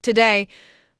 Today,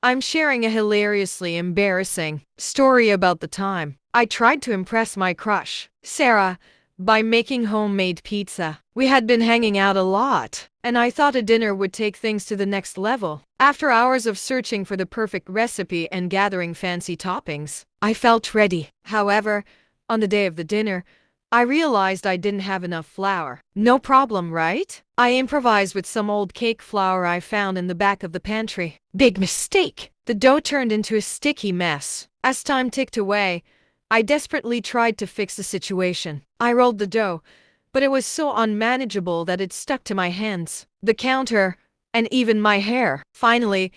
I'm sharing a hilariously embarrassing story about the time I tried to impress my crush, Sarah, by making homemade pizza. We had been hanging out a lot, and I thought a dinner would take things to the next level. After hours of searching for the perfect recipe and gathering fancy toppings, I felt ready. However, on the day of the dinner, I realized I didn't have enough flour. No problem, right? I improvised with some old cake flour I found in the back of the pantry. Big mistake! The dough turned into a sticky mess. As time ticked away, I desperately tried to fix the situation. I rolled the dough, but it was so unmanageable that it stuck to my hands, the counter, and even my hair. Finally,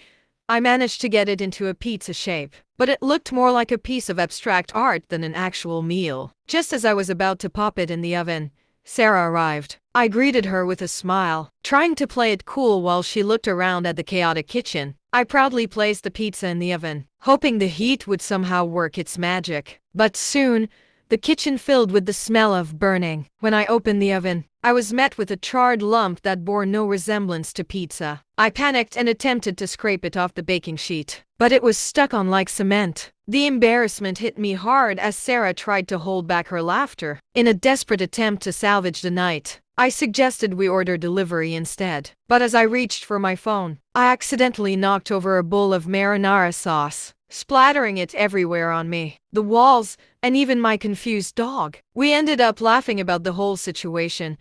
I managed to get it into a pizza shape, but it looked more like a piece of abstract art than an actual meal. Just as I was about to pop it in the oven, Sarah arrived. I greeted her with a smile, trying to play it cool while she looked around at the chaotic kitchen. I proudly placed the pizza in the oven, hoping the heat would somehow work its magic. But soon, the kitchen filled with the smell of burning. When I opened the oven, I was met with a charred lump that bore no resemblance to pizza. I panicked and attempted to scrape it off the baking sheet, but it was stuck on like cement. The embarrassment hit me hard as Sarah tried to hold back her laughter. In a desperate attempt to salvage the night, I suggested we order delivery instead. But as I reached for my phone, I accidentally knocked over a bowl of marinara sauce, splattering it everywhere on me, the walls, and even my confused dog. We ended up laughing about the whole situation,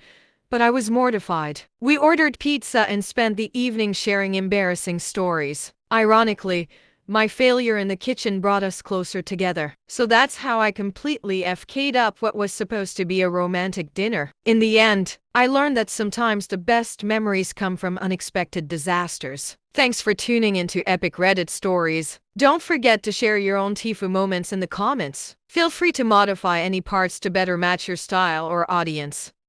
but I was mortified. We ordered pizza and spent the evening sharing embarrassing stories. Ironically, my failure in the kitchen brought us closer together. So that's how I completely FK'd up what was supposed to be a romantic dinner. In the end, I learned that sometimes the best memories come from unexpected disasters. Thanks for tuning into Epic Reddit Stories. Don't forget to share your own Tifu moments in the comments. Feel free to modify any parts to better match your style or audience.